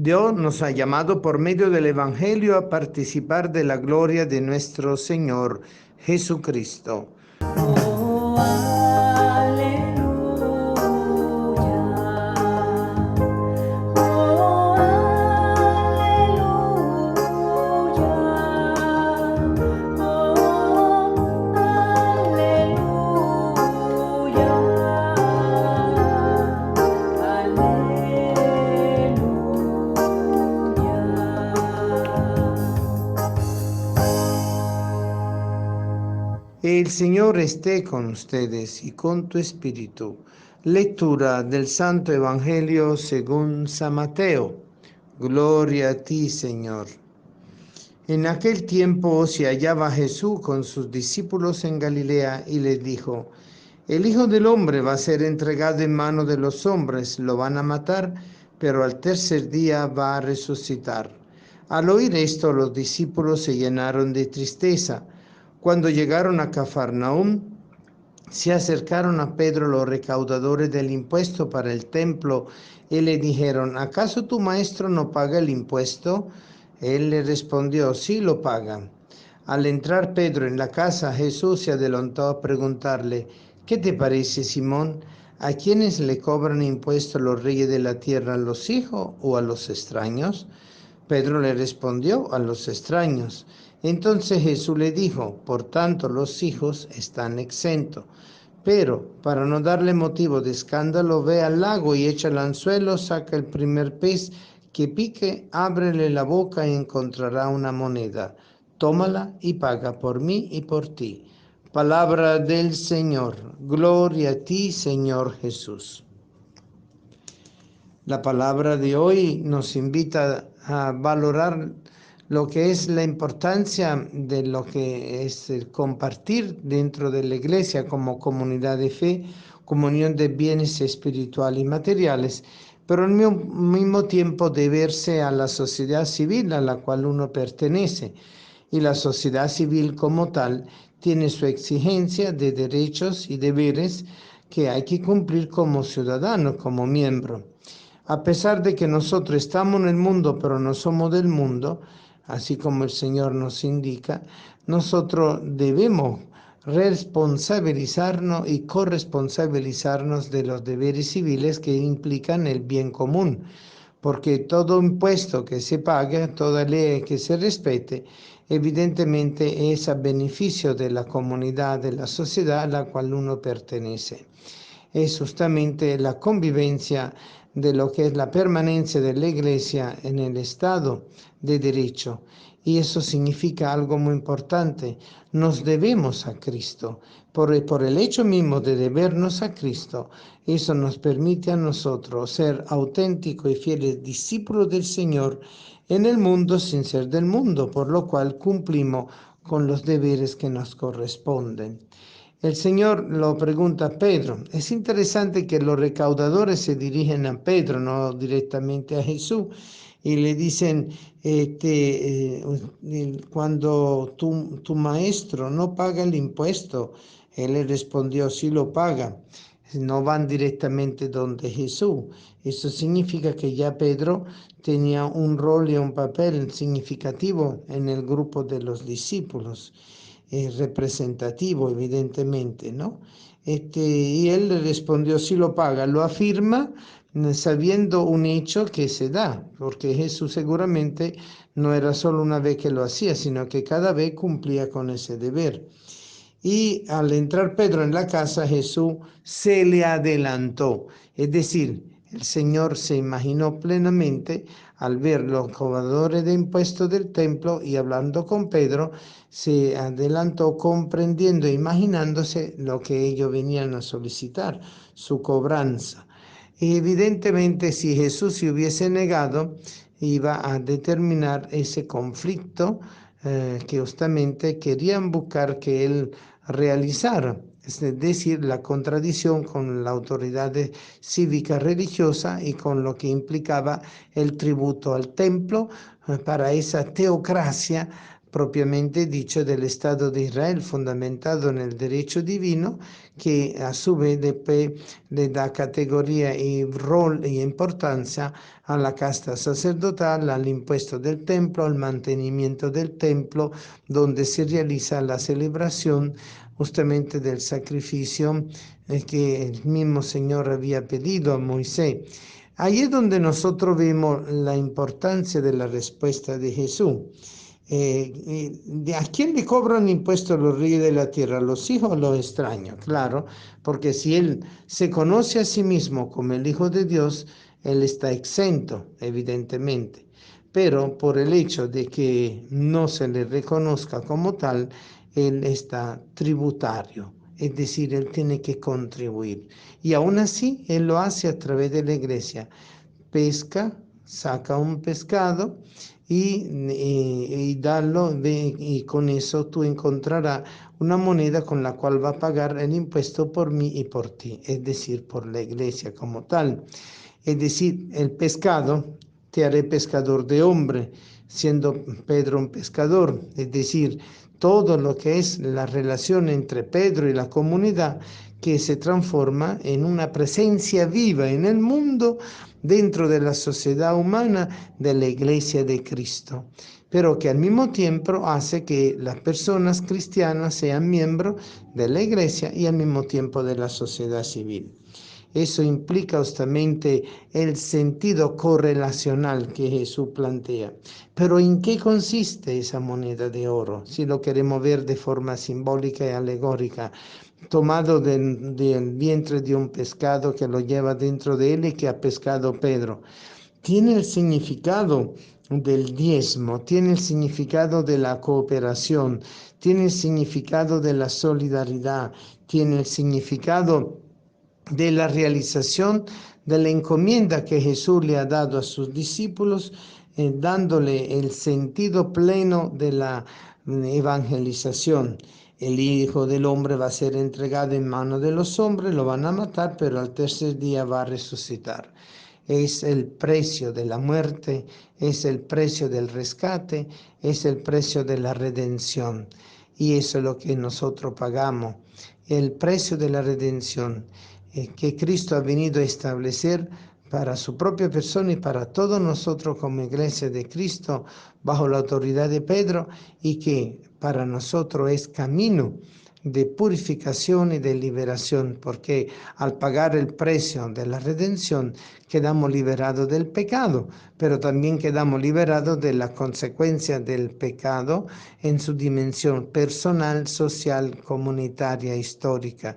Dios nos ha llamado por medio del Evangelio a participar de la gloria de nuestro Señor Jesucristo. Oh, aleluya. Oh, aleluya. Oh, El Señor esté con ustedes y con tu espíritu. Lectura del Santo Evangelio según San Mateo. Gloria a ti, Señor. En aquel tiempo se hallaba Jesús con sus discípulos en Galilea y les dijo: El Hijo del Hombre va a ser entregado en manos de los hombres, lo van a matar, pero al tercer día va a resucitar. Al oír esto, los discípulos se llenaron de tristeza. Cuando llegaron a Cafarnaúm, se acercaron a Pedro los recaudadores del impuesto para el templo y le dijeron: ¿Acaso tu maestro no paga el impuesto? Él le respondió: sí lo paga. Al entrar Pedro en la casa, Jesús se adelantó a preguntarle: ¿qué te parece, Simón? ¿A quiénes le cobran impuestos los reyes de la tierra, a los hijos o a los extraños? Pedro le respondió: a los extraños. Entonces Jesús le dijo: por tanto los hijos están exentos. Pero, para no darle motivo de escándalo, ve al lago y echa el anzuelo, saca el primer pez que pique, ábrele la boca y encontrará una moneda. Tómala y paga por mí y por ti. Palabra del Señor. Gloria a ti, Señor Jesús. La palabra de hoy nos invita a valorar lo que es la importancia de lo que es el compartir dentro de la iglesia como comunidad de fe, comunión de bienes espirituales y materiales, pero al mismo tiempo deberse a la sociedad civil a la cual uno pertenece. Y la sociedad civil como tal tiene su exigencia de derechos y deberes que hay que cumplir como ciudadano, como miembro. A pesar de que nosotros estamos en el mundo, pero no somos del mundo, así como el Señor nos indica, nosotros debemos responsabilizarnos y corresponsabilizarnos de los deberes civiles que implican el bien común, porque todo impuesto que se pague, toda ley que se respete, evidentemente es a beneficio de la comunidad, de la sociedad a la cual uno pertenece. Es justamente la convivencia de lo que es la permanencia de la Iglesia en el Estado de Derecho. Y eso significa algo muy importante. Nos debemos a Cristo. Por el hecho mismo de debernos a Cristo, eso nos permite a nosotros ser auténticos y fieles discípulos del Señor en el mundo sin ser del mundo, por lo cual cumplimos con los deberes que nos corresponden. El Señor lo pregunta a Pedro. Es interesante que los recaudadores se dirigen a Pedro, no directamente a Jesús, y le dicen, cuando tu maestro no paga el impuesto, él le respondió: sí lo paga. No van directamente donde Jesús. Eso significa que ya Pedro tenía un rol y un papel significativo en el grupo de los discípulos. Representativo, evidentemente, ¿no? Y él le respondió: sí lo paga, lo afirma sabiendo un hecho que se da, porque Jesús seguramente no era solo una vez que lo hacía, sino que cada vez cumplía con ese deber. Y al entrar Pedro en la casa, Jesús se le adelantó, es decir, el Señor se imaginó plenamente al ver los cobradores de impuestos del templo y hablando con Pedro, se adelantó comprendiendo e imaginándose lo que ellos venían a solicitar, su cobranza. Y evidentemente, si Jesús se hubiese negado, iba a determinar ese conflicto que justamente querían buscar que él realizara, es decir, la contradicción con la autoridad cívica religiosa y con lo que implicaba el tributo al templo para esa teocracia propiamente dicho del Estado de Israel, fundamentado en el derecho divino, que a su vez le da categoría y rol y importancia a la casta sacerdotal, al impuesto del templo, al mantenimiento del templo, donde se realiza la celebración justamente del sacrificio que el mismo Señor había pedido a Moisés. Ahí es donde nosotros vemos la importancia de la respuesta de Jesús. ¿A quién le cobran impuestos los reyes de la tierra? ¿A los hijos o a los extraños? Claro, porque si él se conoce a sí mismo como el Hijo de Dios, él está exento, evidentemente. Pero por el hecho de que no se le reconozca como tal, él está tributario. Es decir, él tiene que contribuir. Y aún así, él lo hace a través de la iglesia. Pesca, saca un pescado y darlo, y con eso tú encontrarás una moneda con la cual va a pagar el impuesto por mí y por ti, es decir, por la iglesia como tal. Es decir, el pescado, te haré pescador de hombre, siendo Pedro un pescador, es decir, todo lo que es la relación entre Pedro y la comunidad que se transforma en una presencia viva en el mundo, dentro de la sociedad humana de la iglesia de Cristo, pero que al mismo tiempo hace que las personas cristianas sean miembros de la iglesia y al mismo tiempo de la sociedad civil. Eso implica justamente el sentido correlacional que Jesús plantea. Pero ¿en qué consiste esa moneda de oro? Si lo queremos ver de forma simbólica y alegórica, tomado del vientre de un pescado que lo lleva dentro de él y que ha pescado Pedro. Tiene el significado del diezmo, tiene el significado de la cooperación, tiene el significado de la solidaridad, tiene el significado de la realización de la encomienda que Jesús le ha dado a sus discípulos, dándole el sentido pleno de la evangelización. El Hijo del Hombre va a ser entregado en manos de los hombres, lo van a matar, pero al tercer día va a resucitar. Es el precio de la muerte, es el precio del rescate, es el precio de la redención. Y eso es lo que nosotros pagamos, el precio de la redención que Cristo ha venido a establecer para su propia persona y para todos nosotros como iglesia de Cristo, bajo la autoridad de Pedro, y que para nosotros es camino de purificación y de liberación, porque al pagar el precio de la redención quedamos liberados del pecado, pero también quedamos liberados de las consecuencias del pecado en su dimensión personal, social, comunitaria, histórica.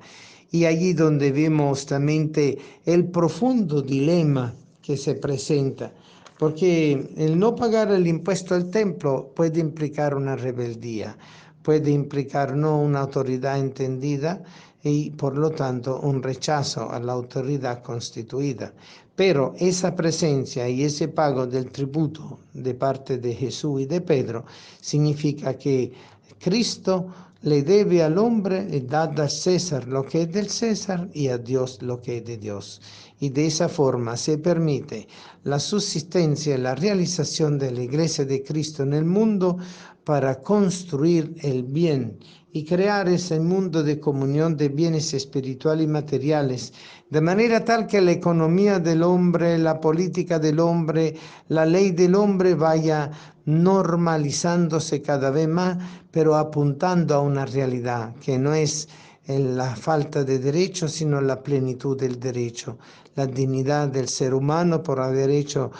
Y allí donde vemos justamente el profundo dilema que se presenta, porque el no pagar el impuesto al templo puede implicar una rebeldía, puede implicar no una autoridad entendida y por lo tanto un rechazo a la autoridad constituida. Pero esa presencia y ese pago del tributo de parte de Jesús y de Pedro significa que Cristo le debe al hombre y da a César lo que es del César y a Dios lo que es de Dios. Y de esa forma se permite la subsistencia y la realización de la Iglesia de Cristo en el mundo para construir el bien y crear ese mundo de comunión de bienes espirituales y materiales, de manera tal que la economía del hombre, la política del hombre, la ley del hombre vaya normalizándose cada vez más, pero apuntando a una realidad que no es la falta de derecho, sino la plenitud del derecho, la dignidad del ser humano por haber hecho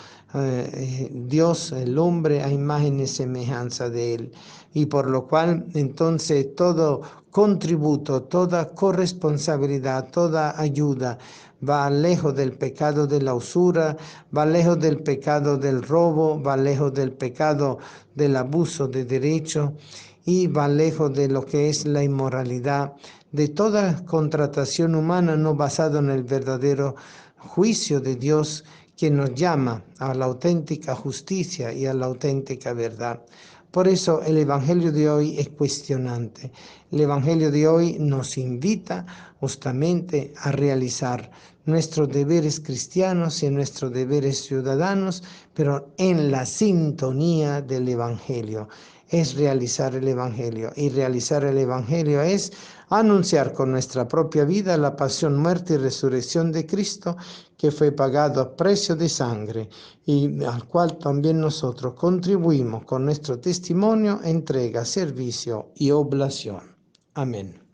Dios, el hombre, a imagen y semejanza de él. Y por lo cual, entonces, todo contributo, toda corresponsabilidad, toda ayuda va lejos del pecado de la usura, va lejos del pecado del robo, va lejos del pecado del abuso de derecho y va lejos de lo que es la inmoralidad, de toda contratación humana no basada en el verdadero juicio de Dios que nos llama a la auténtica justicia y a la auténtica verdad. Por eso el Evangelio de hoy es cuestionante. El Evangelio de hoy nos invita justamente a realizar nuestros deberes cristianos y nuestros deberes ciudadanos, pero en la sintonía del Evangelio. Es realizar el Evangelio, y realizar el Evangelio es anunciar con nuestra propia vida la pasión, muerte y resurrección de Cristo, que fue pagado a precio de sangre y al cual también nosotros contribuimos con nuestro testimonio, entrega, servicio y oblación. Amén.